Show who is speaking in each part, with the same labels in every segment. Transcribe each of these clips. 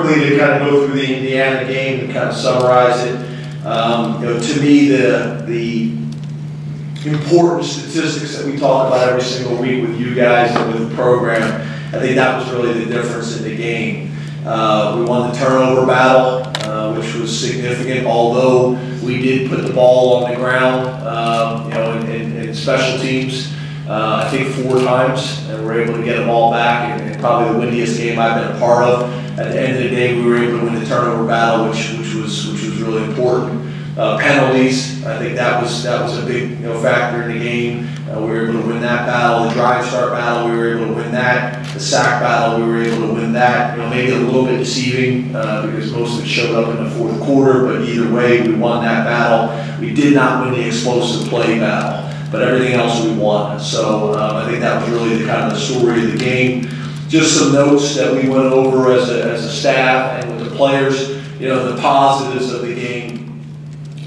Speaker 1: Quickly to kind of go through the Indiana game and kind of summarize it. To me, the important statistics that we talk about every single week with you guys and with the program, I think that was really the difference in the game. We won the turnover battle, which was significant, although we did put the ball on the ground, in special teams, I think 4 times, and we're able to get them all back, and probably the windiest game I've been a part of. At the end of the day, we were able to win the turnover battle, which was really important. Penalties, I think that was a big factor in the game. We were able to win that battle. The drive start battle, we were able to win that. The sack battle, we were able to win that. Maybe a little bit deceiving because most of it showed up in the 4th quarter, but either way, we won that battle. We did not win the explosive play battle, but everything else we won. So I think that was really the kind of the story of the game. Just some notes that we went over as a staff and with the players, the positives of the game.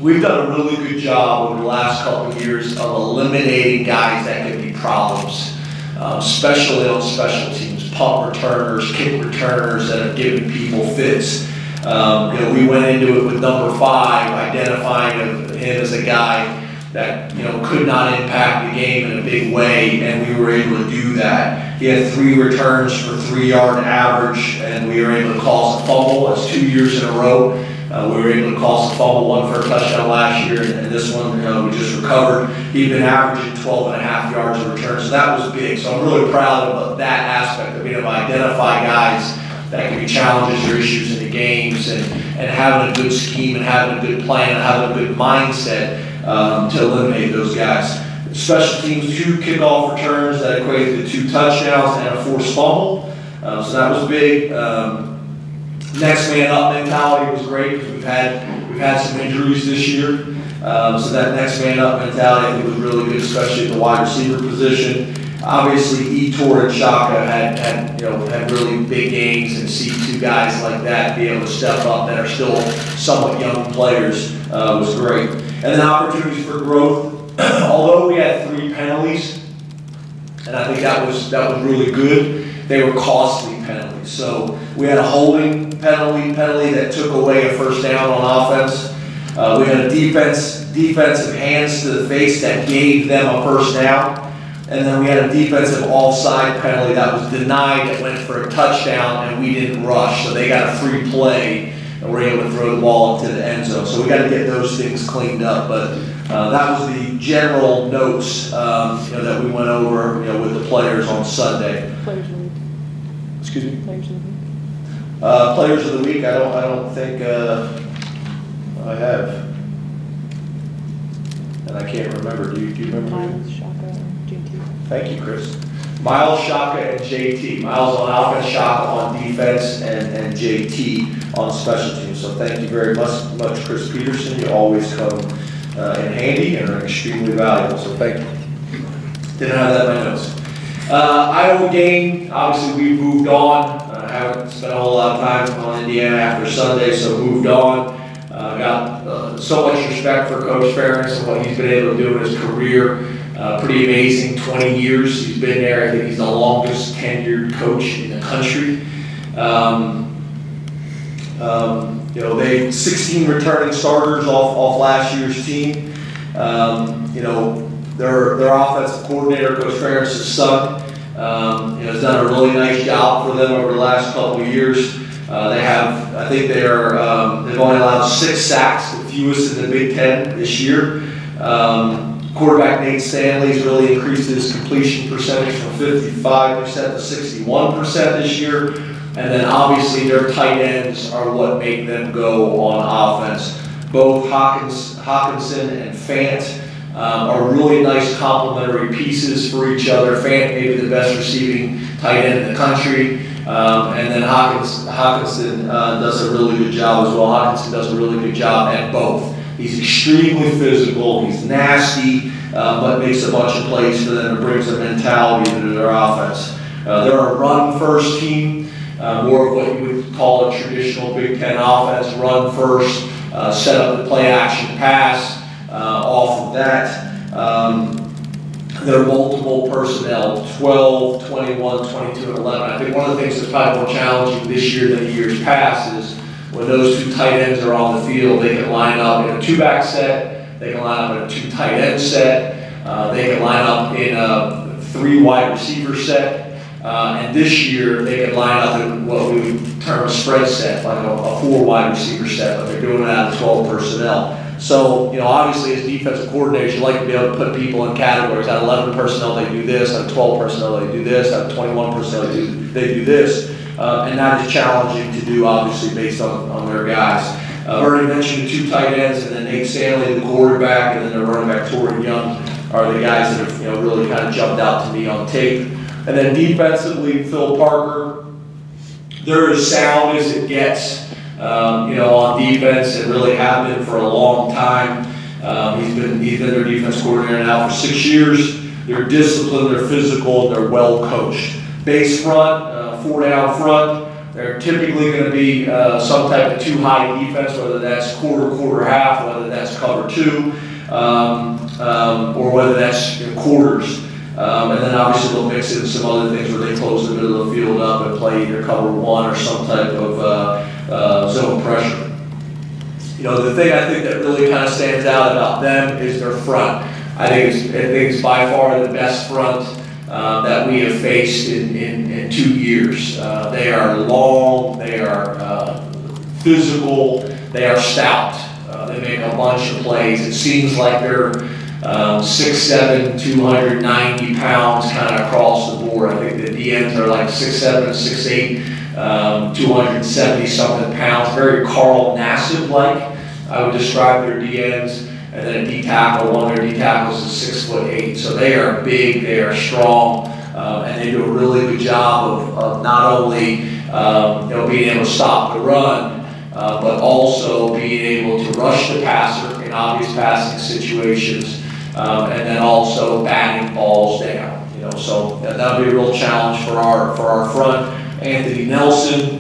Speaker 1: We've done a really good job over the last couple of years of eliminating guys that can be problems, especially on special teams, punt returners, kick returners that have given people fits. We went into it with number 5, identifying him as a guy that could not impact the game in a big way, and we were able to do that. He had 3 returns for 3-yard average, and we were able to cause a fumble. That's 2 years in a row. We were able to cause a fumble, 1 for a touchdown last year, and this one we just recovered. He'd been averaging 12.5 yards of return, so that was big. So I'm really proud of that aspect of being able to identify guys that can be challenges or issues in the games, and having a good scheme and having a good plan and having a good mindset to eliminate those guys. Special teams, 2 kickoff returns that equated to 2 touchdowns and a forced fumble. So that was big. Next man up mentality was great because we've had some injuries this year. So that next man up mentality I think was really good, especially at the wide receiver position. Obviously, Etor and Shaka had really big games, and see 2 guys like that be able to step up that are still somewhat young players was great. And then opportunities for growth. Although we had 3 penalties, and I think that was really good, they were costly penalties. So we had a holding penalty that took away a first down on offense. We had a defensive hands to the face that gave them a first down. And then we had a defensive offside penalty that was denied that went for a touchdown, and we didn't rush. So they got a free play, and we're able to throw the ball into the end zone. So we got to get those things cleaned up. But that was the general notes that we went over with the players on Sunday.
Speaker 2: Players of the week.
Speaker 1: Excuse me?
Speaker 2: Players of the week.
Speaker 1: Players of the week, I don't think I have. And I can't remember. Do you remember?
Speaker 2: Miles, Shaka, and JT.
Speaker 1: Thank you, Chris. Miles, Shaka, and JT. Miles on offense, Shaka on defense, and JT on special teams. So thank you very much, Chris Peterson. You always come in handy and are extremely valuable. So thank you. Didn't have that in my notes. Iowa game, obviously we moved on. I haven't spent a whole lot of time on Indiana after Sunday, so moved on. Got so much respect for Coach Ferentz and what he's been able to do in his career. Pretty amazing, 20 years he's been there. I think he's the longest tenured coach in the country. They 16 returning starters off last year's team. Their offensive coordinator, Coach Ferentz's son, has done a really nice job for them over the last couple of years. I think they've only allowed 6 sacks, the fewest in the Big Ten this year. Quarterback Nate Stanley's really increased his completion percentage from 55% to 61% this year. And then obviously their tight ends are what make them go on offense. Both Hawkinson and Fant are really nice complementary pieces for each other. Fant maybe the best receiving tight end in the country. And then Hawkinson does a really good job as well. Hawkinson does a really good job at both. He's extremely physical, he's nasty, but makes a bunch of plays for them and brings a mentality into their offense. They're a run-first team, more of what you would call a traditional Big Ten offense, run first, set up the play-action pass off of that. There are multiple personnel, 12, 21, 22, and 11. I think one of the things that's probably more challenging this year than years past is when those two tight ends are on the field, they can line up in a two-back set, they can line up in a two tight end set, they can line up in a 3 wide receiver set, and this year they can line up in what we would term a spread set, like a 4 wide receiver set, but they're doing it out of 12 personnel. So, you know, obviously as defensive coordinators, you like to be able to put people in categories. Out of 11 personnel, they do this. Out of 12 personnel, they do this. Out of 21 personnel, they do this. And that is challenging to do, obviously, based on their guys. I've already mentioned the 2 tight ends, and then Nate Stanley, the quarterback, and then the running back, Torrey Young, are the guys that have, you know, really kind of jumped out to me on tape. And then defensively, Phil Parker, they're as sound as it gets. You know, on defense, and really have been for a long time. He's been their defense coordinator now for 6 years. They're disciplined, they're physical, and they're well coached. Base front, 4 down front. They're typically going to be some type of 2 high defense, whether that's quarter, half, whether that's cover 2, or whether that's quarters. And then obviously they'll mix in some other things where they close the middle of the field up and play either cover 1 or some type of zone pressure. You know, the thing I think that really kind of stands out about them is their front. I think it's by far the best front that we have faced in 2 years. They are long, they are physical, they are stout. They make a bunch of plays. It seems like they're 6'7", 290 pounds kind of across the board. I think the DNs are like 6'7", 6'8", 270 something pounds. Very Carl Nassib-like, I would describe their DNs. And then a D tackle, one of their D tackles is 6'8". So they are big, they are strong, and they do a really good job of not only you know, being able to stop the run, but also being able to rush the passer in obvious passing situations, and then also batting balls down. You know, so that would be a real challenge for our front. Anthony Nelson,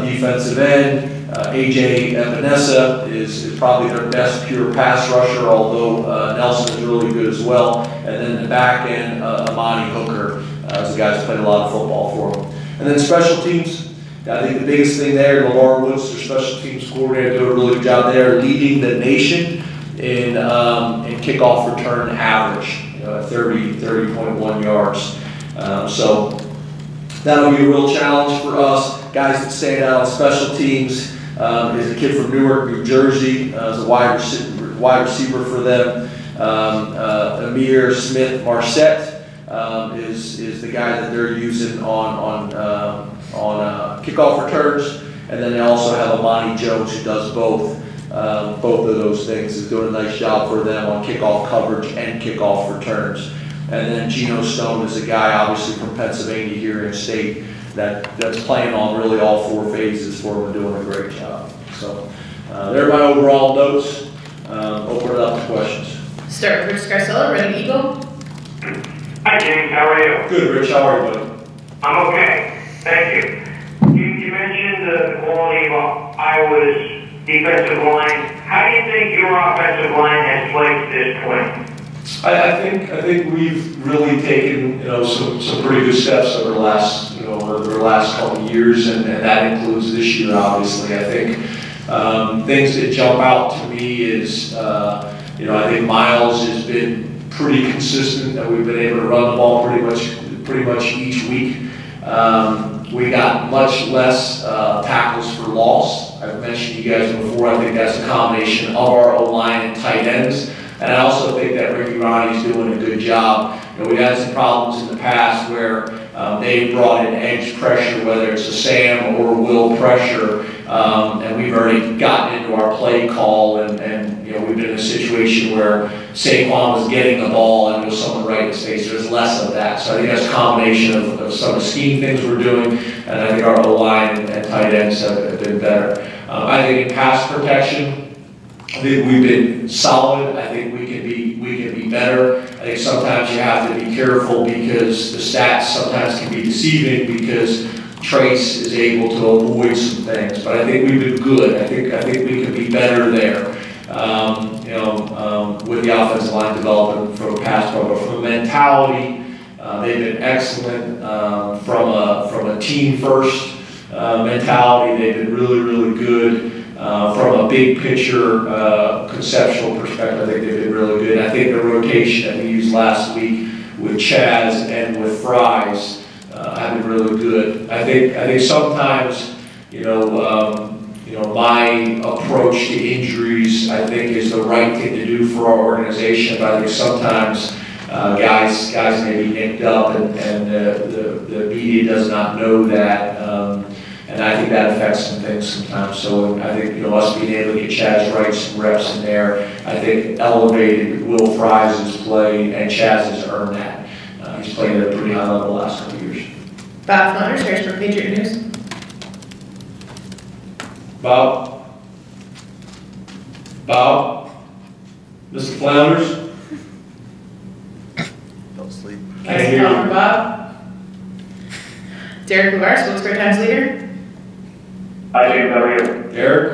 Speaker 1: defensive end. AJ Epinesa is probably their best pure pass rusher, although Nelson is really good as well. And then the back end, Amani Hooker, is a guy who's played a lot of football for them. And then special teams. I think the biggest thing there, Lamar Woods, their special teams coordinator, doing a really good job there, leading the nation in kickoff return average, you know, at 30.1 yards. So that'll be a real challenge for us. Guys that stand out on special teams is a kid from Newark, New Jersey, is a wide receiver for them. Amir Smith Marset is the guy that they're using on kickoff returns, and then they also have Amani Jones who does both of those things, is doing a nice job for them on kickoff coverage and kickoff returns. And then Geno Stone is a guy obviously from Pennsylvania here in state that's playing on really all 4 phases for them and doing a great job. So there are my overall notes. Open it up to questions.
Speaker 3: Start with Rich Garcella, Red Eagle.
Speaker 4: Hi James, how are you?
Speaker 1: Good, Rich, how are you, buddy?
Speaker 4: I'm okay, thank you. You mentioned the quality of Iowa's defensive line. How do you think your offensive line has played to this point?
Speaker 1: I think we've really taken, you know, some pretty good steps over the last, you know, over the last couple of years, and that includes this year, obviously. I think things that jump out to me is, you know, I think Miles has been pretty consistent, that we've been able to run the ball pretty much each week. We got much less tackles for loss. I've mentioned you guys before. I think that's a combination of our O-line and tight ends. And I also think that Ricky Ronnie's doing a good job. You know, we've had some problems in the past where they brought in edge pressure, whether it's a Sam or Will pressure, and we've already gotten into our play call, and you know, we've been in a situation where Saquon was getting the ball and there was someone right in his face. There's less of that. So I think that's a combination of some of the scheme things we're doing, and I think our O-line and tight ends have been better. I think in pass protection, I think we've been solid. I think we can be better. I think sometimes you have to be careful because the stats sometimes can be deceiving because Trace is able to avoid some things. But I think we've been good. I think we can be better there. You with the offensive line development from a pass pro, but from a mentality, they've been excellent. From a team first mentality, they've been really, really good. From a big picture conceptual perspective, I think they've been really good. I think the rotation that we used last week with Chaz and with Fries have been really good. I think sometimes, my approach to injuries, I think, is the right thing to do for our organization. But I think sometimes guys may be nicked up, and the media does not know that. And I think that affects some things sometimes. So I think, us being able to get Chaz Wright some reps in there, I think elevated Will Fries' play, and Chaz has earned that. He's played at a pretty high level the last couple of years.
Speaker 3: Bob Flanders, Harrisburg Patriot News.
Speaker 1: Bob? Mr. Flounders?
Speaker 5: Don't sleep.
Speaker 1: Can't hear
Speaker 3: Call for
Speaker 1: you.
Speaker 3: Bob. Derek LeVar, Spokesman Times leader.
Speaker 4: Hi, James, how are you?
Speaker 1: Derek?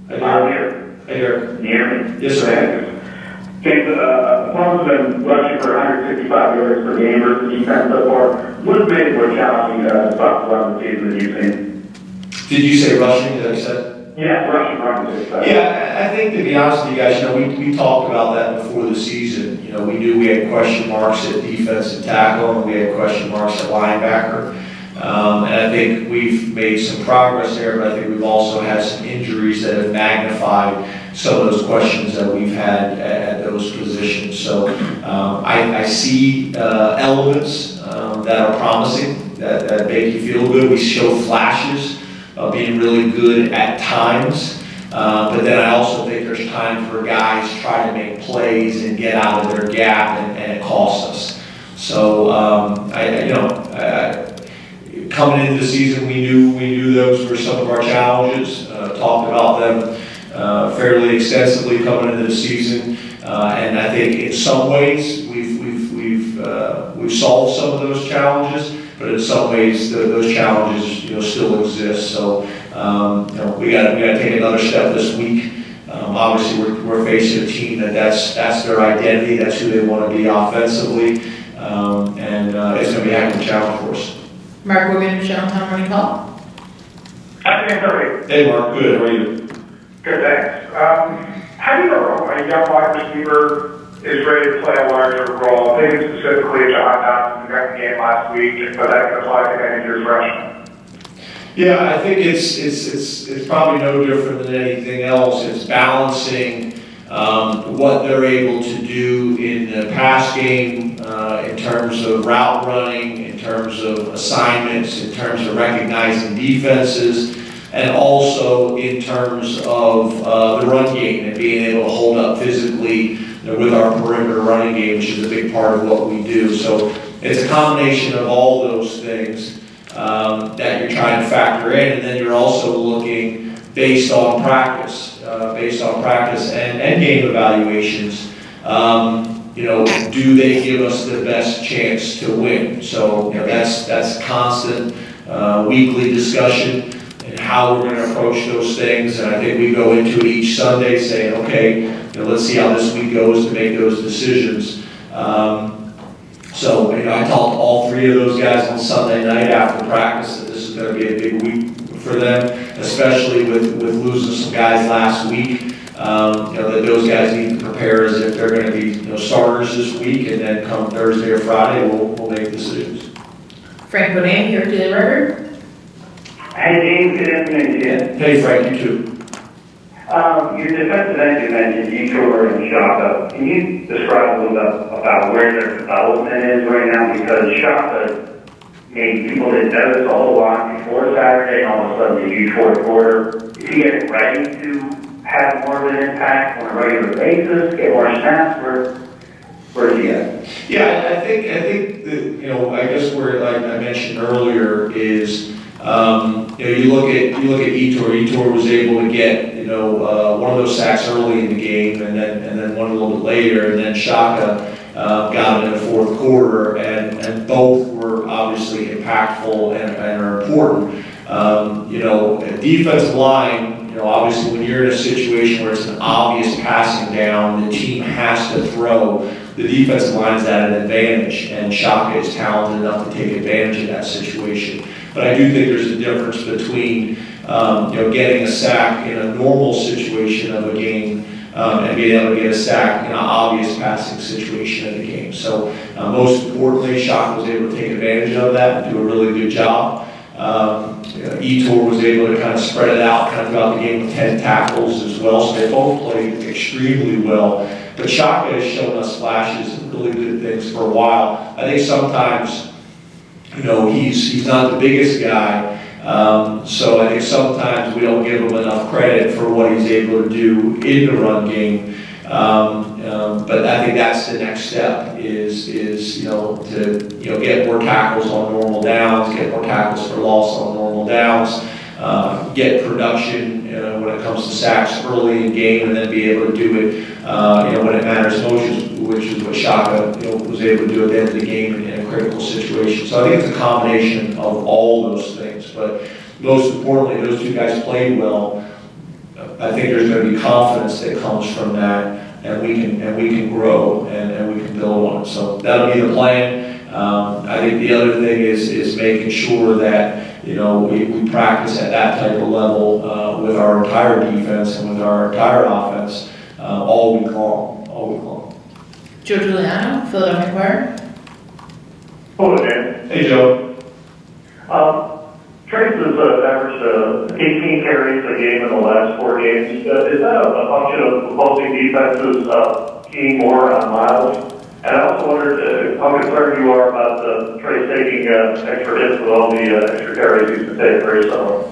Speaker 1: Hi,
Speaker 4: I'm
Speaker 1: Derek.
Speaker 4: here.
Speaker 1: Hey, Derek.
Speaker 4: Can you hear me?
Speaker 1: Yes, sir.
Speaker 4: James, the opponent's been rushing for 165 yards per game versus defense so far. What has made it more challenging to stop the run of the season that you've seen?
Speaker 1: Did you say rushing, is that what you said?
Speaker 4: Yeah, rushing for 165.
Speaker 1: Yeah, I think, to be honest with you guys, we talked about that before the season. We knew we had question marks at defensive tackle, and we had question marks at linebacker. And I think we've made some progress there, but I think we've also had some injuries that have magnified some of those questions that we've had at those positions. So I see elements that are promising, that make you feel good. We show flashes of being really good at times. But then I also think there's time for guys to try to make plays and get out of their gap, and it costs us. So coming into the season, we knew those were some of our challenges. Talked about them fairly extensively coming into the season, and I think in some ways we've solved some of those challenges, but in some ways those challenges still exist. So we got to take another step this week. Obviously, we're facing a team that's their identity, that's who they want to be offensively, and it's going to be a heck of a challenge for us.
Speaker 3: Mark Wogan, Michelletown Morning Call.
Speaker 4: Hi, James, how are you?
Speaker 1: Hey, Mark. Good. How are you?
Speaker 4: Good, thanks. How do you know a young wide receiver is ready to play a larger role? I think specifically John Johnson got the game last week, but that can apply to any of your freshmen.
Speaker 1: Yeah, I think it's probably no different than anything else. It's balancing what they're able to do in the pass game, in terms of route running, in terms of assignments, in terms of recognizing defenses, and also in terms of the run game and being able to hold up physically with our perimeter running game, which is a big part of what we do. So it's a combination of all those things that you're trying to factor in, and then you're also looking based on practice and game evaluations. Do they give us the best chance to win? So that's constant weekly discussion and how we're going to approach those things. And I think we go into it each Sunday saying, okay, let's see how this week goes to make those decisions. So I talked to all three of those guys on Sunday night after practice that this is going to be a big week for them, especially with losing some guys last week. That those guys need to prepare as if they're going to be starters this week, and then come Thursday or Friday, we'll make decisions.
Speaker 3: Frank Bonan, York Daily Record.
Speaker 4: Hey, James, good afternoon to you.
Speaker 1: Hey, Frank, you too.
Speaker 4: Your defensive end, you mentioned Etor and Shaka. Can you describe a little bit about where their development is right now? Because Shaka made people that notice a whole lot before Saturday, and all of a sudden a huge fourth quarter. Is he getting ready to have more of an impact on a regular basis, get more snaps? Where is he at?
Speaker 1: Yeah, I think that, I guess where, like I mentioned earlier, is you look at Etor. Etor was able to get one of those sacks early in the game, and then one a little bit later, and then Shaka got it in the fourth quarter, and both were obviously impactful and are important. You know, a defensive line, you know, obviously when you're in a situation where it's an obvious passing down, the team has to throw, the defensive line is at an advantage, and Shaka is talented enough to take advantage of that situation. But I do think there's a difference between, you know, getting a sack in a normal situation of a game and being able to get a sack in an obvious passing situation of the game. So most importantly, Shaka was able to take advantage of that and do a really good job. Etor was able to kind of spread it out kind of throughout the game with 10 tackles as well, so they both played extremely well. But Shaka has shown us flashes of really good things for a while. I think sometimes, you know, he's not the biggest guy, so I think sometimes we don't give him enough credit for what he's able to do in the run game. But I think that's the next step is you know, to get more tackles on normal downs, get more tackles for loss on normal downs, get production when it comes to sacks early in game, and then be able to do it when it matters most, which is what Shaka was able to do at the end of the game in a critical situation. So I think it's a combination of all those things. But most importantly, those two guys played well. I think there's going to be confidence that comes from that. And we can grow and we can build on it. So that'll be the plan. I think the other thing is making sure that we practice at that type of level with our entire defense and with our entire offense all week long.
Speaker 3: Joe Giuliano, Philadelphia Inquirer.
Speaker 4: Hello, Dan.
Speaker 1: Hey, Joe.
Speaker 4: Trace has averaged 18 carries a game in the last 4 games. Is that a function of opposing defenses keying more on Miles? And I also wondered how concerned you are about Trace taking extra hits with all the extra carries he's been taking very summer.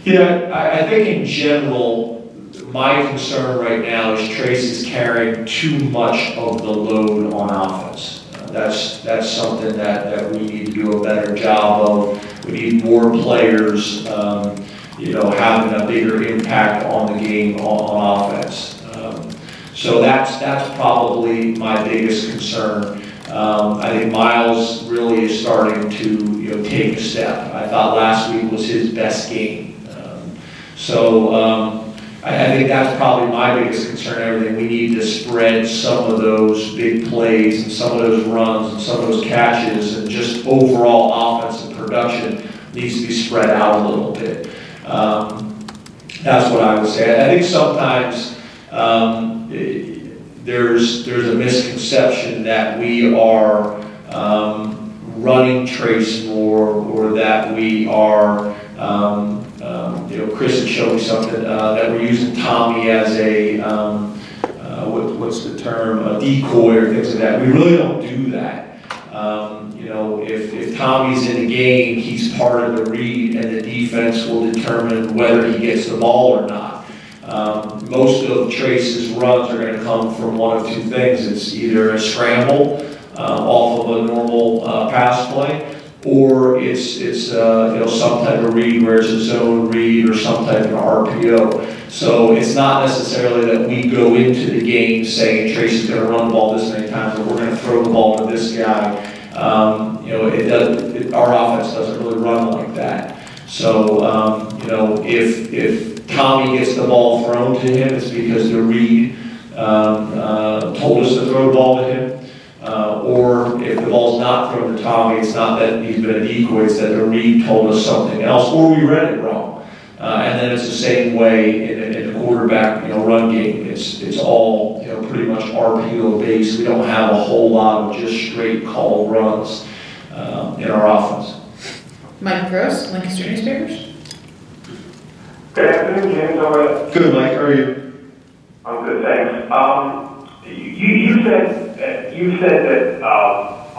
Speaker 1: Yeah, I think in general, my concern right now is Trace is carrying too much of the load on offense. That's something that we need to do a better job of. We need more players, having a bigger impact on the game on offense. So that's probably my biggest concern. I think Miles really is starting to take a step. I thought last week was his best game. I think that's probably my biggest concern. Everything we need to spread some of those big plays and some of those runs and some of those catches, and just overall offensive production needs to be spread out a little bit. That's what I would say. I think sometimes there's a misconception that we are running Trace more, or that we are Chris had showed me something that we're using Tommy as a what's the term, a decoy or things like that. We really don't do that. If Tommy's in the game, he's part of the read, and the defense will determine whether he gets the ball or not. Most of Trace's runs are going to come from one of two things. It's either a scramble off of a normal pass play, or it's some type of read where it's a zone read or some type of RPO. So it's not necessarily that we go into the game saying Trace is going to run the ball this many times, or we're going to throw the ball to this guy. Our offense doesn't really run like that. So if Tommy gets the ball thrown to him, it's because the read told us to throw the ball to him. Or if the ball's not thrown to Tommy, it's not that he's been a decoy, it's that the read told us something else, or we read it wrong. And then it's the same way in the quarterback run game. It's all pretty much RPO based. We don't have a whole lot of just straight called runs in our offense.
Speaker 3: Mike Gross, Lancaster Newspapers.
Speaker 4: Good afternoon, James. How are you?
Speaker 1: Good, Mike. How are you?
Speaker 4: I'm good, thanks. You said that a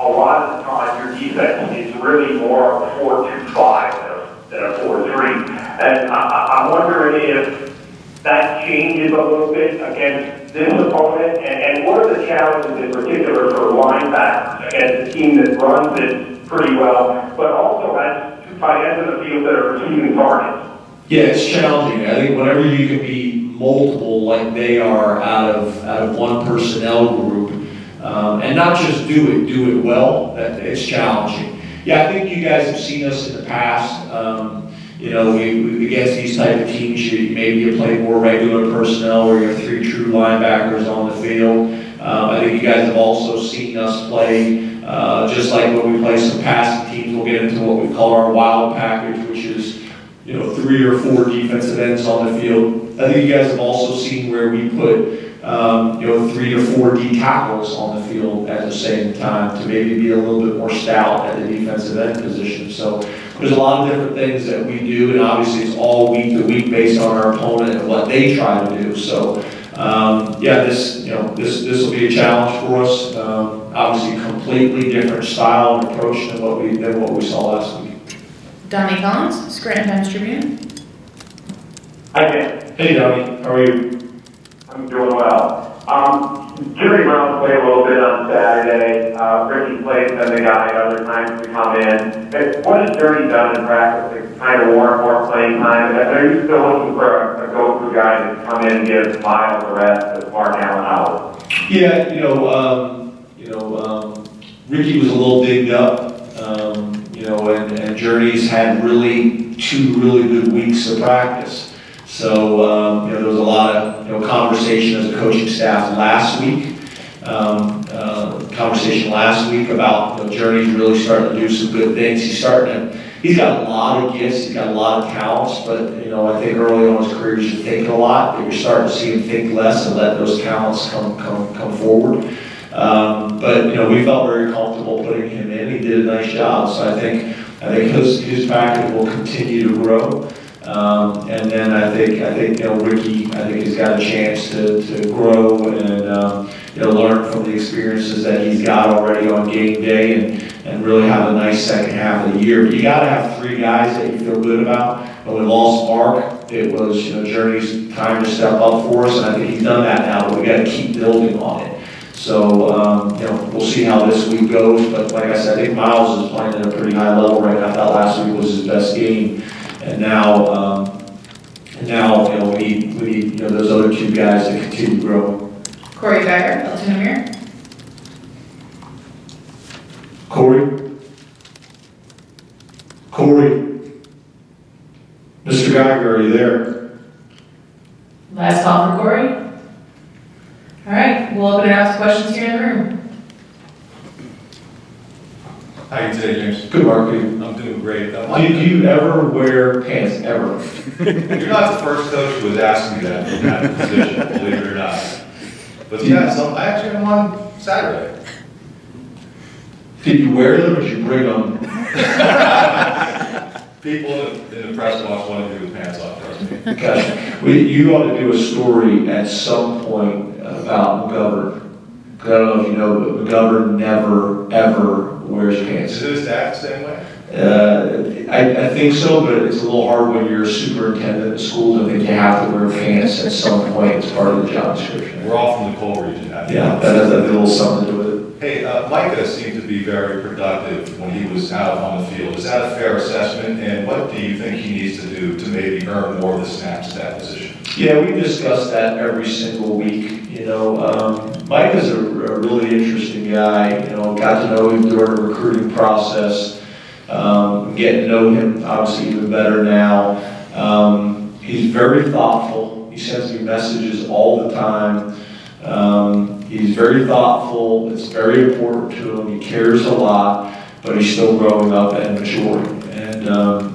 Speaker 4: lot of the time your defense is really more of a 4-2-5 than a 4-3, and I'm wondering if that changes a little bit against this opponent, and what are the challenges in particular for linebackers against a team that runs it pretty well, but also has 2 tight ends in the field that are receiving targets? Yeah,
Speaker 1: it's challenging. I think whenever you can be multiple like they are out of one personnel group, and not just do it well, it's challenging. Yeah, I think you guys have seen us in the past. we against these type of teams, maybe you play more regular personnel where you have 3 true linebackers on the field. I think you guys have also seen us play, just like when we play some passing teams, we'll get into what we call our wild package, which is 3 or 4 defensive ends on the field. I think you guys have also seen where we put 3 to 4 D tackles on the field at the same time to maybe be a little bit more stout at the defensive end position. So there's a lot of different things that we do, and obviously it's all week to week based on our opponent and what they try to do. So this will be a challenge for us. Obviously, completely different style and approach than what we saw last week.
Speaker 3: Donnie Collins, Scranton Times-Tribune.
Speaker 4: Hi, Dan.
Speaker 1: Hey, Donnie, how are you?
Speaker 4: I'm doing well. Jerry Brown played a little bit on Saturday. Ricky played then the guy other times to come in. What has Jerry done in practice to kind of warrant more playing time? And are you still looking for a go-to guy to come in and give Miles the rest with Mark Allen out?
Speaker 1: Yeah, Ricky was a little dinged up, and Journey's had really 2 really good weeks of practice. So, there was a lot of, conversation as a coaching staff last week. About, Journey's really starting to do some good things. He's got a lot of gifts, he's got a lot of talents, but, I think early on in his career he's thinking a lot, but you're starting to see him think less and let those talents come forward. But, we felt very comfortable putting him in. He did a nice job, so I think his package will continue to grow. And then I think Ricky, has got a chance to grow and learn from the experiences that he's got already on game day and really have a nice second half of the year. But you got to have 3 guys that you feel good about. When we lost Mark, it was Journey's time to step up for us, and I think he's done that now. But we got to keep building on it. So we'll see how this week goes. But like I said, I think Miles is playing at a pretty high level right now. I thought last week was his best game. And now, we need those other 2 guys to continue growing.
Speaker 3: Corey Geiger, Elton Amir.
Speaker 1: Corey, Mr. Geiger, are you there?
Speaker 3: Last call for Corey. All right, we'll open it up to questions here in the room.
Speaker 5: How are you today, James?
Speaker 1: Good, Mark.
Speaker 5: I'm doing great.
Speaker 1: Did you ever wear pants, ever?
Speaker 5: You're not the first coach who has asked me that in that position, believe it or not. But yeah, I actually am on Saturday.
Speaker 1: Did you wear them or did you bring them?
Speaker 5: People in the press box want to do with pants on, trust me.
Speaker 1: Gotcha. You ought to do a story at some point about McGovern. I don't know if you know, but McGovern never, ever wears pants.
Speaker 5: Is his dad the same way?
Speaker 1: I think so, but it's a little hard when you're a superintendent at schools. I think you have to wear pants at some point as part of the job description.
Speaker 5: We're all from the coal region.
Speaker 1: Yeah, that has a little something to do with it.
Speaker 5: Hey, Micah seemed to be very productive when he was out on the field. Is that a fair assessment? And what do you think he needs to do to maybe earn more of the snaps at that position?
Speaker 1: Yeah, we discuss that every single week. Mike is a really interesting guy. Got to know him during the recruiting process. Getting to know him obviously even better now. He's very thoughtful. He sends me messages all the time. He's very thoughtful. It's very important to him. He cares a lot, but he's still growing up and maturing. And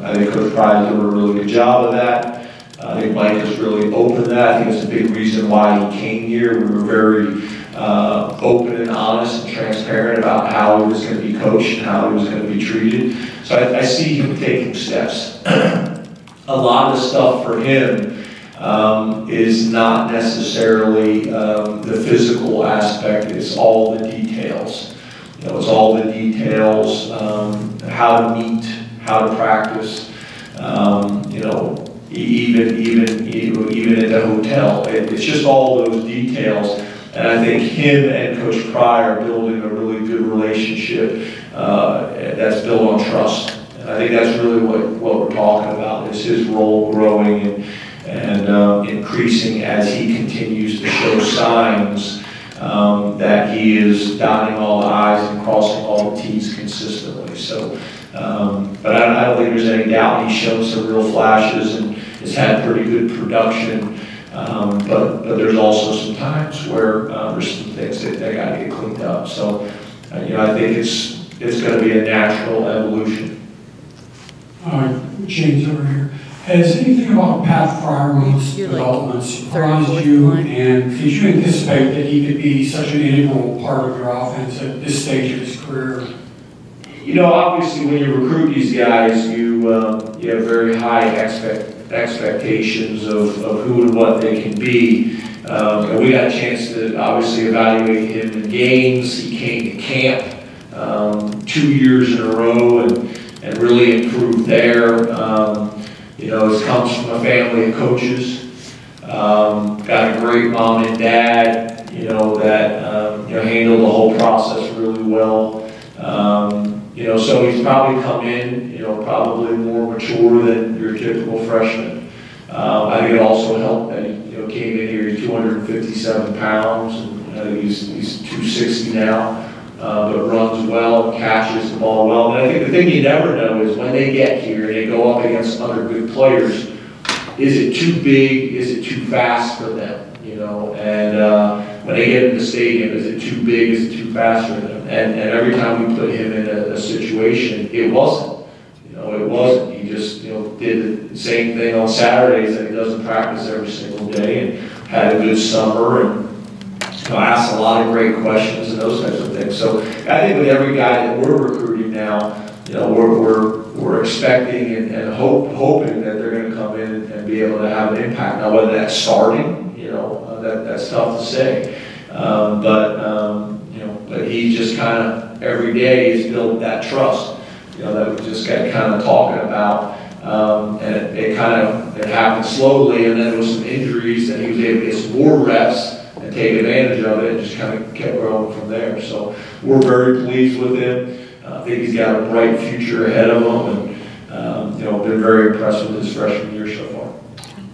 Speaker 1: I think Coach Pride is doing a really good job of that. I think Mike has really opened that. I think it's a big reason why he came here. We were very open and honest and transparent about how he was going to be coached and how he was going to be treated. So I see him taking steps. A lot of the stuff for him is not necessarily the physical aspect. It's all the details. It's all the details, how to meet, how to practice, even at the hotel. It's just all those details. And I think him and Coach Pry are building a really good relationship that's built on trust. And I think that's really what we're talking about, is his role growing and increasing as he continues to show signs that he is dotting all the I's and crossing all the T's consistently. So But I don't think there's any doubt he's shown some real flashes and has had pretty good production. But there's also some times where there's some things that got to get cleaned up. So, you know, I think it's going to be a natural evolution.
Speaker 6: James over here. Has anything about Pat Fryer's developments surprised you, and did you anticipate that he could be such an integral part of your offense at this stage of his career?
Speaker 1: You know, obviously, when you recruit these guys, you have very high expectations of who and what they can be. And we got a chance to obviously evaluate him in games. He came to camp 2 years in a row and really improved there. You know, it comes from a family of coaches. Got a great mom and dad, you know, that you know, handled the whole process really well. You know, so he's probably come in, you know, probably more mature than your typical freshman. I think it also helped that he, you know, came in here, he's 257 pounds, and I think he's 260 now. But runs well, catches the ball well. And I think the thing you never know is when they get here and they go up against other good players, is it too big, is it too fast for them, you know? And when they get in the stadium, is it too big, is it too fast for them? And every time we put him in a situation, it wasn't. You know, it wasn't. He just, you know, did the same thing on Saturdays that he doesn't practice every single day, and had a good summer, and you know, asked a lot of great questions and those types of things. So I think with every guy that we're recruiting now, you know, we're expecting and hoping that they're going to come in and be able to have an impact. Now, whether that's starting, you know, that's tough to say. You know, but he just kind of every day has built that trust, you know, that we just got kind of talking about. And it happened slowly, and then there was some injuries, and he was able to get some more reps and take advantage of it, and just kind of kept growing from there. So we're very pleased with him. I think he's got a bright future ahead of him, and you know, been very impressed with his freshman year so far.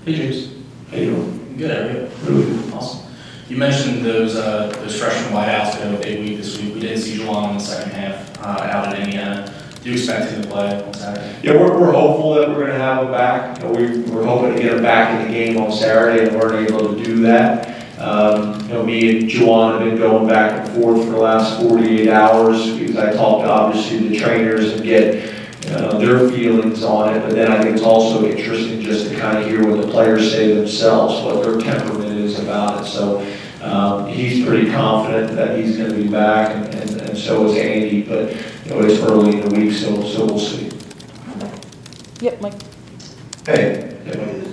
Speaker 7: Hey James.
Speaker 1: How you doing?
Speaker 7: Good, how are you?
Speaker 1: Really good.
Speaker 7: Awesome. You mentioned those freshman wideouts that have a big week this week. We didn't see Juwan in the second half out at Indiana. Do you expect him to play on Saturday?
Speaker 1: Yeah, we're hopeful that we're going to have him back. You know, we're hoping to get him back in the game on Saturday, and weren't able to do that. You know, me and Juwan have been going back and forth for the last 48 hours because I talked to obviously the trainers and get their feelings on it, but then I think it's also interesting just to kind of hear what the players say themselves, what their temperament is about it. So he's pretty confident that he's going to be back, and so is Andy, but you know, it's early in the week, so we'll see.
Speaker 2: Yep, Mike.
Speaker 8: Hey,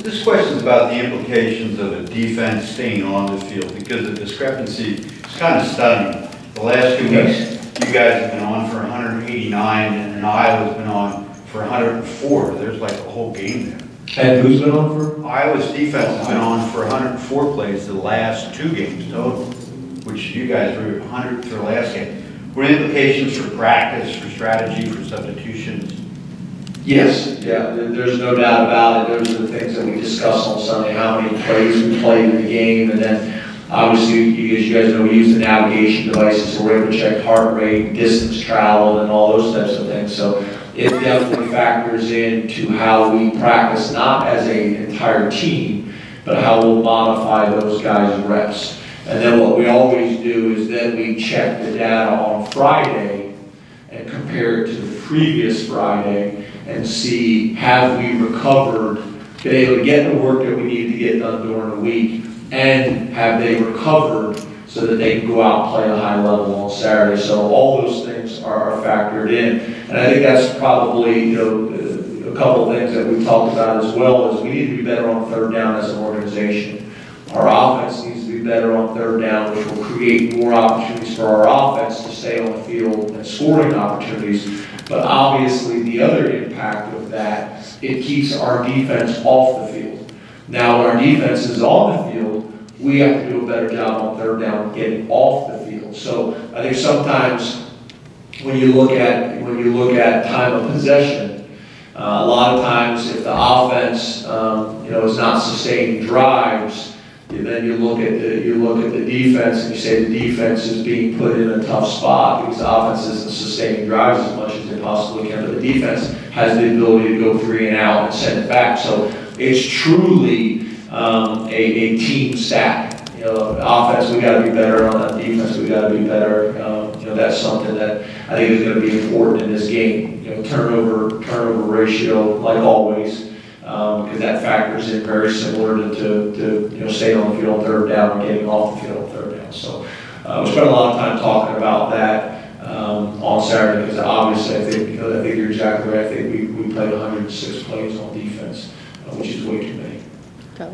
Speaker 8: this question is about the implications of a defense staying on the field, because the discrepancy is kind of stunning. The last 2 weeks, you guys have been on for 189, and Iowa's been on for 104. There's like a whole game there.
Speaker 1: And who's been on for?
Speaker 8: Iowa's defense has been on for 104 plays the last 2 games total, which you guys were 100 for the last game. What are the implications for practice, for strategy, for substitutions?
Speaker 1: Yes, yeah, there's no doubt about it. Those are the things that we discussed on Sunday, how many plays we played in the game, and then obviously, as you guys know, we use the navigation devices, so we're able to check heart rate, distance traveled, and all those types of things. So it definitely factors into how we practice, not as an entire team, but how we'll modify those guys' reps. And then what we always do is then we check the data on Friday and compare it to the previous Friday and see, have we recovered, been able to get the work that we need to get done during the week, and have they recovered so that they can go out and play a high level on Saturday. So all those things are factored in. And I think that's probably, you know, a couple of things that we've talked about as well, is we need to be better on third down as an organization. Our offense needs to be better on third down, which will create more opportunities for our offense to stay on the field and scoring opportunities. But obviously the other impact of that, it keeps our defense off the field. Now when our defense is on the field, we have to do a better job on third down getting off the field. So I think sometimes when you look at time of possession, a lot of times if the offense you know, is not sustaining drives, And then you look at the defense and you say the defense is being put in a tough spot because the offense isn't sustaining drives as much as they possibly can, but the defense has the ability to go 3 and out and send it back. So it's truly a team stack. You know, offense, we got to be better on that. Defense, we got to be better. You know, that's something that I think is going to be important in this game. You know, turnover ratio, like always, because that factors in very similar to you know, staying on the field on 3rd down or getting off the field on 3rd down. So we spent a lot of time talking about that on Saturday because obviously I think you're exactly right. I think we played 106 plays on defense, which is way too many.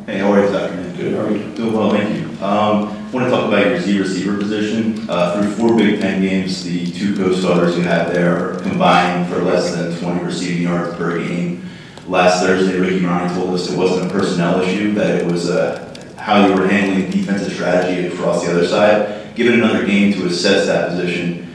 Speaker 9: Hey, how are you this afternoon?
Speaker 1: Good, how are you?
Speaker 9: Doing well, thank you. I want to talk about your Z receiver position. Through 4 Big Ten games, the 2 co-starters you have there are combined for less than 20 receiving yards per game. Last Thursday, Ricky Ryan told us it wasn't a personnel issue, that it was how you were handling defensive strategy across the other side. Given another game to assess that position,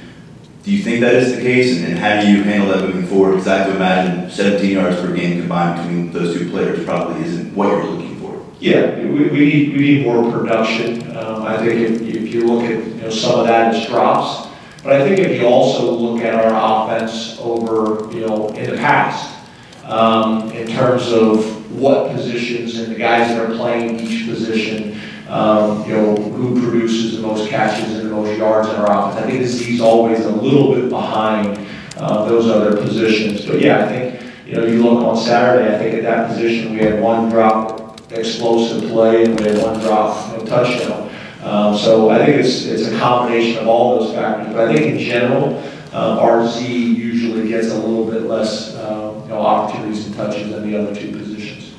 Speaker 9: do you think that is the case, and how do you handle that moving forward? Because I have to imagine 17 yards per game combined between those 2 players probably isn't what you're looking for.
Speaker 1: Yeah, we need more production. I think if you look at some of that is drops, but I think if you also look at our offense over in the past, in terms of what positions and the guys that are playing each position, who produces the most catches and the most yards in our offense. I think the Z's always a little bit behind those other positions. But yeah, I think you look on Saturday. I think at that position we had 1 drop explosive play and we had 1 drop touchdown. So I think it's a combination of all those factors. But I think in general, our Z usually gets a little bit less opportunities and touches than the other 2 positions.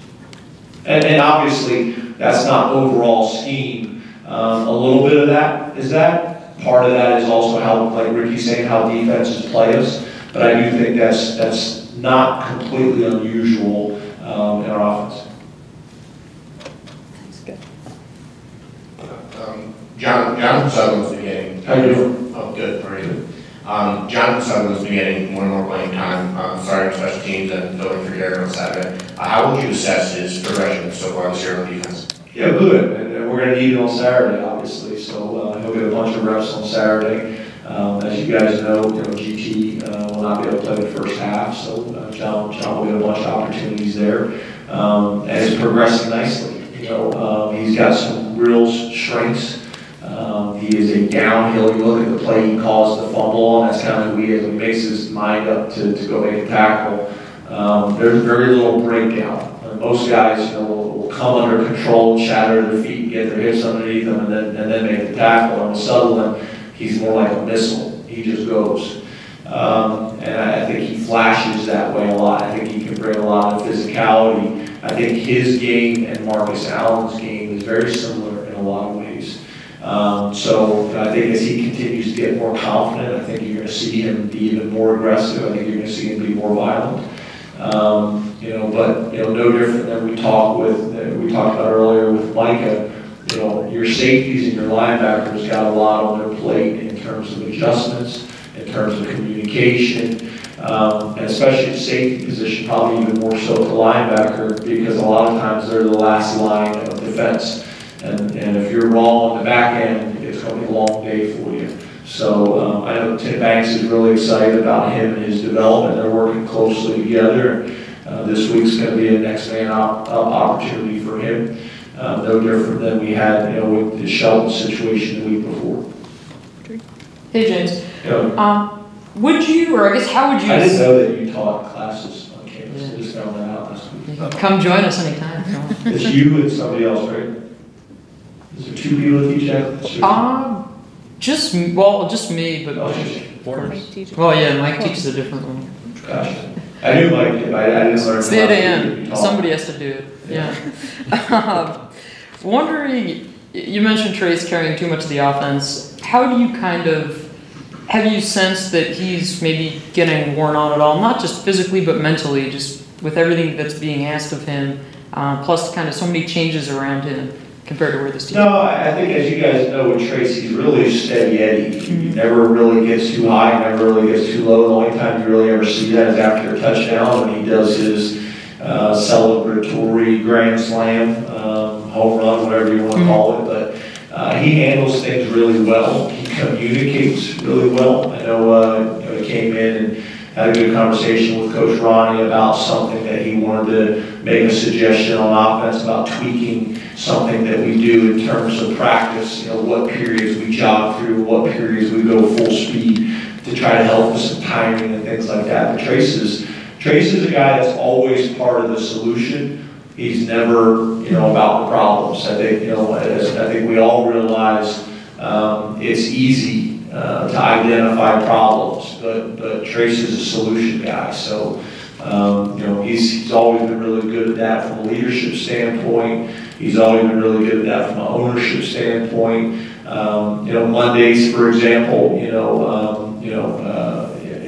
Speaker 1: And obviously that's not overall scheme. A little bit of that is that. Part of that is also how, like Ricky's saying, how defenses play us. But I do think that's not completely unusual in our offense.
Speaker 10: Jonathan Sutherland's been getting.
Speaker 1: How you doing?
Speaker 10: Oh, good. How are you? Jonathan Sutherland's been getting more and more playing time, starting special teams and filling for Derek on Saturday. How would you assess his progression so far this year on defense?
Speaker 1: Yeah, good. And we're going to need it on Saturday, obviously. So he'll get a bunch of reps on Saturday. As you guys know, GT will not be able to play the first half, so John will get a bunch of opportunities there. And it's progressing nicely. He's got some real strengths. He is a downhill. You look at the play he calls the fumble on. That's kind of who he is. He makes his mind up to go make a tackle. There's very little breakdown. Most guys, will come under control, shatter their feet, and get their hips underneath them, and then make the tackle. And with Sutherland, he's more like a missile. He just goes. And I think he flashes that way a lot. I think he can bring a lot of physicality. I think his game and Marcus Allen's game is very similar in a lot of ways. So I think as he continues to get more confident, I think you're going to see him be even more aggressive. I think you're going to see him be more violent. But no different than we talked about earlier with Micah. Your safeties and your linebackers got a lot on their plate in terms of adjustments, in terms of communication, and especially the safety position, probably even more so to linebacker, because a lot of times they're the last line of defense. And if you're wrong on the back end, it's going to be a long day for you. So I know Tim Banks is really excited about him and his development. They're working closely together. This week's going to be a next man up opportunity for him. No different than we had with the Shelton situation the week before.
Speaker 2: Hey, James.
Speaker 1: Yeah.
Speaker 2: Would you, or I guess how would you...
Speaker 1: I didn't know that you taught classes on campus. I just found that out this week.
Speaker 2: Come join us anytime if you want.
Speaker 1: It's you and somebody else, right? Is there 2 people that teach that?
Speaker 2: Just me, but...
Speaker 1: Oh, just
Speaker 2: Well, yeah, Mike teaches a different one.
Speaker 1: Gotcha. I knew Mike did, but I didn't learn.
Speaker 2: It's the 8 a.m. Somebody has to do it. Yeah. Wondering, you mentioned Trey's carrying too much of the offense. How do you have you sensed that he's maybe getting worn on at all? Not just physically, but mentally, just with everything that's being asked of him, plus kind of so many changes around him compared to where this team is?
Speaker 1: No, I think as you guys know with Trace, he's really steady Eddie. He never really gets too high, never really gets too low. The only time you really ever see that is after a touchdown when he does his celebratory grand slam, home run, whatever you want to call it, but he handles things really well. He communicates really well. I know, he came in and had a good conversation with Coach Ronnie about something that he wanted to make a suggestion on offense about tweaking something that we do in terms of practice, what periods we jog through, what periods we go full speed to try to help us in timing and things like that. But Trace is a guy that's always part of the solution. He's never, about the problems. I think, I think we all realize it's easy to identify problems, but Trace is a solution guy. So, he's always been really good at that from a leadership standpoint. He's always been really good at that from an ownership standpoint. Mondays, for example,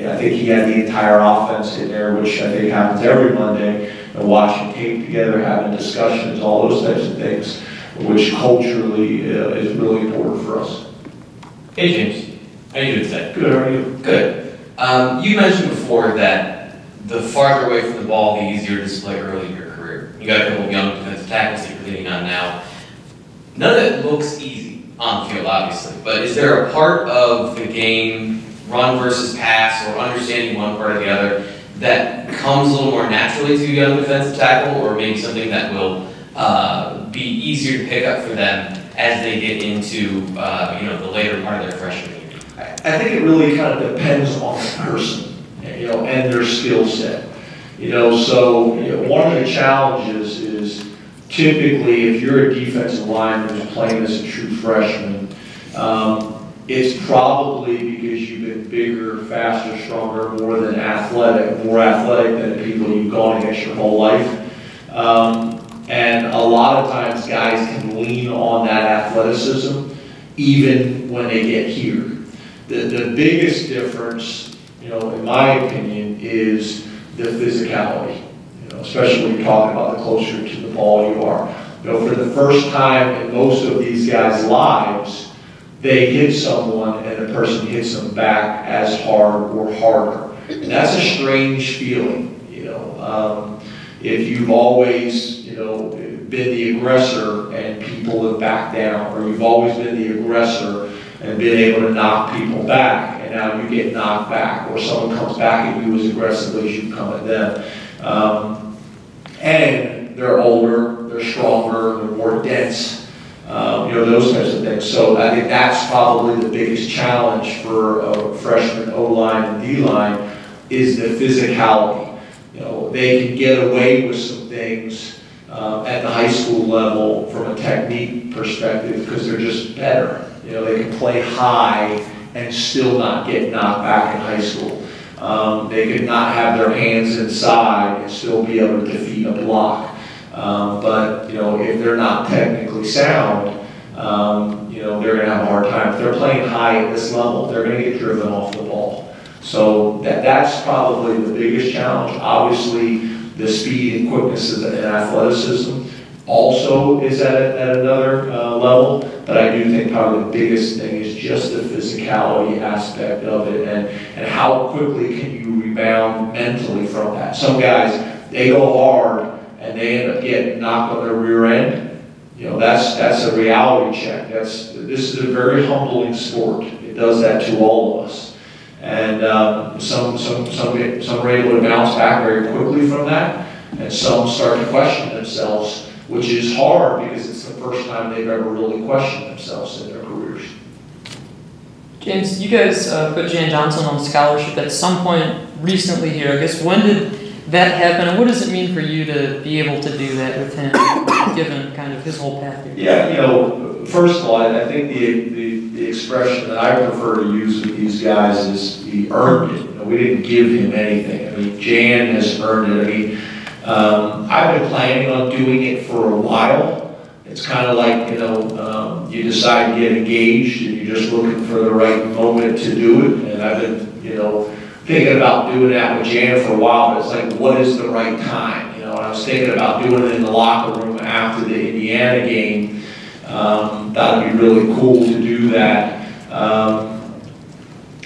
Speaker 1: I think he had the entire offense in there, which I think happens every Monday. Watching tape together, having discussions, all those types of things, which culturally is really important for us.
Speaker 11: Hey James, how are you doing today?
Speaker 1: Good, how are you?
Speaker 11: Good. You mentioned before that the farther away from the ball, the easier to display early in your career. You got a couple of young defensive tackles that you're leaning on now. None of it looks easy on the field, obviously, but is there a part of the game, run versus pass, or understanding one part or the other, that comes a little more naturally to a young defensive tackle, or maybe something that will be easier to pick up for them as they get into the later part of their freshman year?
Speaker 1: I think it really kind of depends on the person, and their skill set. So one of the challenges is typically if you're a defensive lineman who's playing as a true freshman, it's probably because you've been bigger, faster, stronger, more athletic than the people you've gone against your whole life. And a lot of times guys can lean on that athleticism even when they get here. The biggest difference, in my opinion, is the physicality. Especially when you're talking about the closer to the ball you are. For the first time in most of these guys' lives, they hit someone and the person hits them back as hard or harder. And that's a strange feeling, if you've always, been the aggressor and people have backed down, or you've always been the aggressor and been able to knock people back, and now you get knocked back, or someone comes back at you as aggressively as you come at them. And they're older, they're stronger, they're more dense. Those types of things. So I think that's probably the biggest challenge for a freshman O-line and D-line is the physicality. They can get away with some things at the high school level from a technique perspective because they're just better. They can play high and still not get knocked back in high school. They could not have their hands inside and still be able to defeat a block. But if they're not technically sound, they're going to have a hard time. If they're playing high at this level, they're going to get driven off the ball. So that's probably the biggest challenge. Obviously, the speed and quickness and athleticism also is at another level. But I do think probably the biggest thing is just the physicality aspect of it and how quickly can you rebound mentally from that. Some guys, they go hard and they end up getting knocked on their rear end. That's a reality check. This is a very humbling sport. It does that to all of us. And some are able to bounce back very quickly from that, and some start to question themselves, which is hard because it's the first time they've ever really questioned themselves in their careers.
Speaker 2: James, you guys put Jan Johnson on scholarship at some point recently here. I guess when did that happen, and what does it mean for you to be able to do that with him, given kind of his whole path here?
Speaker 1: Yeah, first of all, I think the expression that I prefer to use with these guys is he earned it. We didn't give him anything. I mean, Jan has earned it. I mean, I've been planning on doing it for a while. It's kind of like, you decide to get engaged and you're just looking for the right moment to do it. And I've been, thinking about doing that with Jan for a while, but it's like, what is the right time? And I was thinking about doing it in the locker room after the Indiana game. That would be really cool to do that.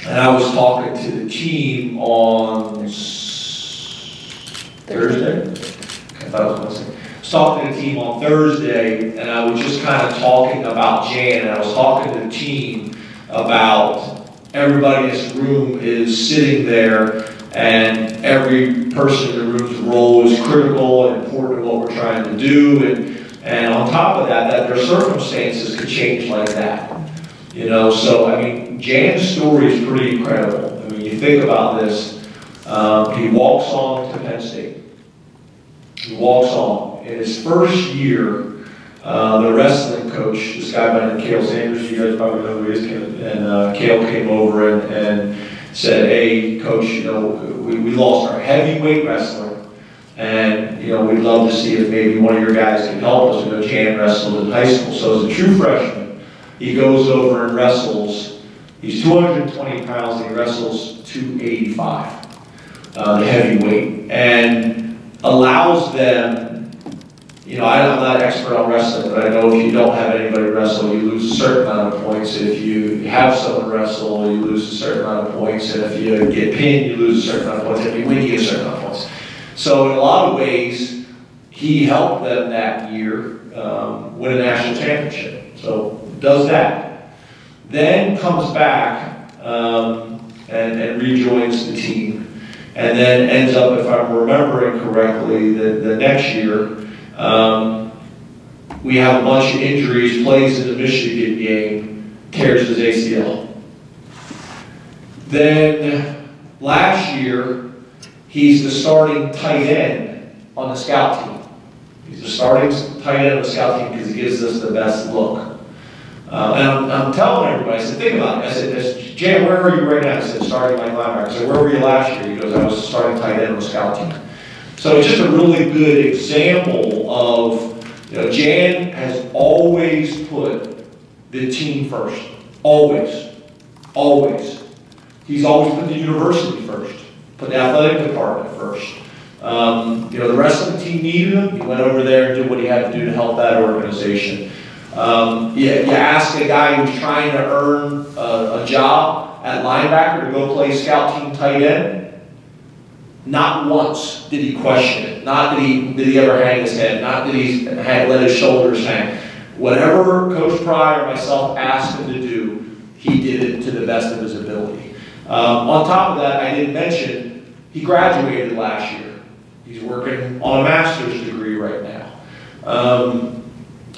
Speaker 1: And I was talking to the team on Thursday. I thought it was Wednesday. was talking to the team on Thursday, and I was just kind of talking about Jan, and I was talking to the team about everybody in this room is sitting there, and every person in the room's role is critical and important to what we're trying to do, and on top of that, that their circumstances could change like that. You know, so I mean, Jan's story is pretty incredible. I mean, you think about this, he walks on to Penn State. He walks on. In his first year, the wrestling coach, this guy by the name of Cale Sanders, you guys probably know who he is, and Cale came over and said, hey, coach, you know, we lost our heavyweight wrestler, and, you know, we'd love to see if maybe one of your guys can help us. You know, Jan wrestled in high school, so as a true freshman, he goes over and wrestles. He's 220 pounds, and he wrestles 285, the heavyweight, and allows them, you know, I'm not an expert on wrestling, but I know if you don't have anybody wrestle, you lose a certain amount of points. If you have someone wrestle, you lose a certain amount of points. And if you get pinned, you lose a certain amount of points. If you win, you get a certain amount of points. So in a lot of ways, he helped them that year win a national championship. So does that. Then comes back and rejoins the team. And then ends up, if I'm remembering correctly, the next year, we have a bunch of injuries, plays in the Michigan game, tears his ACL. Then last year, he's the starting tight end on the scout team. He's the starting tight end on the scout team because he gives us the best look. And I'm telling everybody, I said, think about it. I said, Jan, where are you right now? I said, starting my linebacker. I said, where were you last year? He goes, I was starting tight end on the scout team. So it's just a really good example of, you know, Jan has always put the team first. Always. Always. He's always put the university first. Put the athletic department first. You know, the rest of the team needed him. He went over there and did what he had to do to help that organization. You ask a guy who's trying to earn a job at linebacker to go play scout team tight end, not once did he question it. Not did he ever hang his head. Not did he let his shoulders hang. Whatever Coach Pryor or myself asked him to do, he did it to the best of his ability. On top of that, I didn't mention, he graduated last year. He's working on a master's degree right now.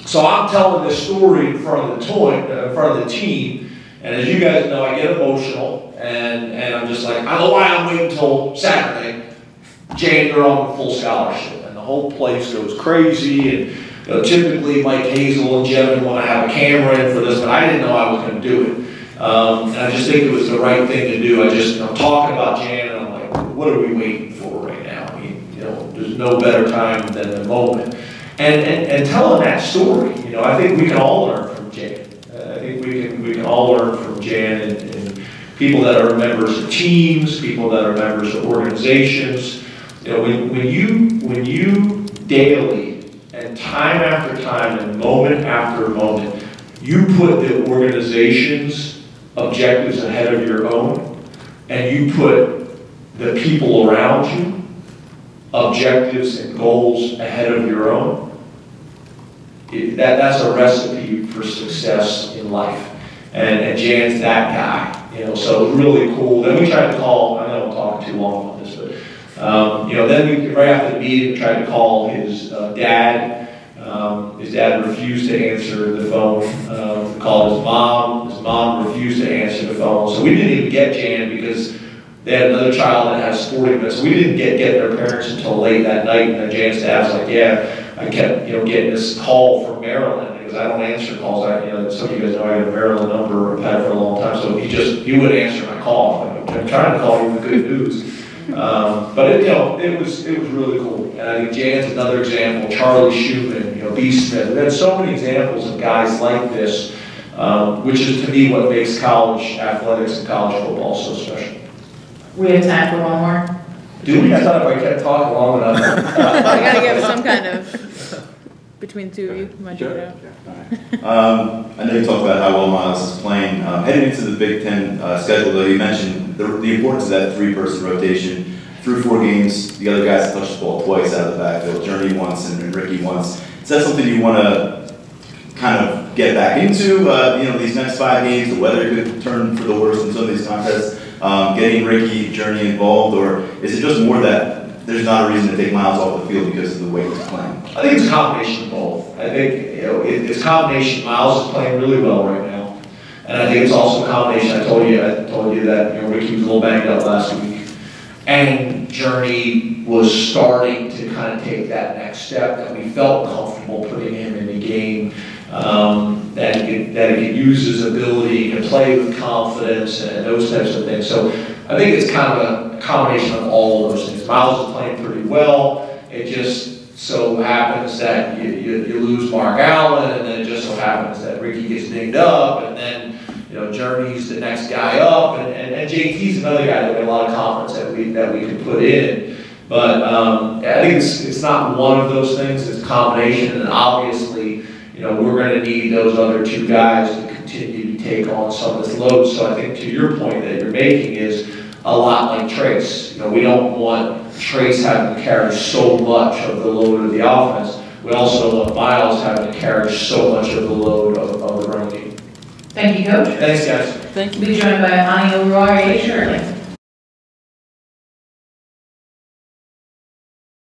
Speaker 1: So I'm telling this story in front of the team, and as you guys know, I get emotional, and I'm just like, I don't know why I'm waiting until Saturday. Jan, you're on full scholarship, and the whole place goes crazy, and you know, typically Mike Hazel and Jevin want to have a camera in for this, but I didn't know I was going to do it. And I just think it was the right thing to do. I'm talking about Jan, and I'm like, what are we waiting for right now? I mean, you know, there's no better time than the moment. And telling that story, you know, I think we can all learn from Jan. I think we can all learn from Jan and people that are members of teams, people that are members of organizations. You know, when you daily and time after time and moment after moment, you put the organization's objectives ahead of your own, and you put the people around you objectives and goals ahead of your own, that's a recipe for success in life. And Jan's that guy, you know, so really cool. Then we tried to call, I know I'm talking too long about this, but, you know, then right after the meeting, we tried to call his dad. His dad refused to answer the phone. We called his mom. His mom refused to answer the phone. So we didn't even get Jan because they had another child that had sporting events. We didn't get their parents until late that night. And Jan's dad was like, yeah, I kept, you know, getting this call from Maryland because I don't answer calls. You know, some of you guys know I got a Maryland number I've had for a long time. So he would answer my call. I'm trying to call you with good news. But it was really cool. And I think Jan's another example. Charlie Schumann, you know, B. Smith. We've had so many examples of guys like this, which is to me what makes college athletics and college football so special.
Speaker 3: We have time for one more.
Speaker 1: Do we? I thought if I kept talking long enough.
Speaker 12: I gotta give some kind of, between the two of you, might it out.
Speaker 9: I know you talked about how well Miles is playing. Heading into the Big Ten schedule, though, you mentioned the importance of that three-person rotation. through 4 games, the other guys touched the ball twice out of the backfield, Journey once and Ricky once. Is that something you want to kind of get back into, these next 5 games? The weather could turn for the worse in some of these contests. Getting Ricky, Journey involved, or is it just more that there's not a reason to take Miles off the field because of the way he's playing?
Speaker 1: I think it's a combination of both. I think it's a combination. Miles is playing really well right now, and I think it's also a combination. I told you that Ricky was a little banged up last week, and Journey was starting to kind of take that next step that we felt comfortable putting him in the game. That he could use his ability to play with confidence and those types of things. So I think it's kind of a combination of all of those things. Miles is playing pretty well. It just so happens that you lose Mark Allen, and then it just so happens that Ricky gets dinged up, and then Journey's the next guy up, and JT's another guy that we have a lot of confidence that we can put in. But I think it's not one of those things. It's a combination, and obviously, we're going to need those other 2 guys to continue to take on some of this load. So I think to your point that you're making is a lot like Trace. We don't want Trace having to carry so much of the load of the offense. We also want Miles having to carry so much of the load of the running game.
Speaker 3: Thank you, Coach.
Speaker 1: Thanks, guys.
Speaker 2: Thank you.
Speaker 3: We'll be joined by Ani O'Rourke shortly.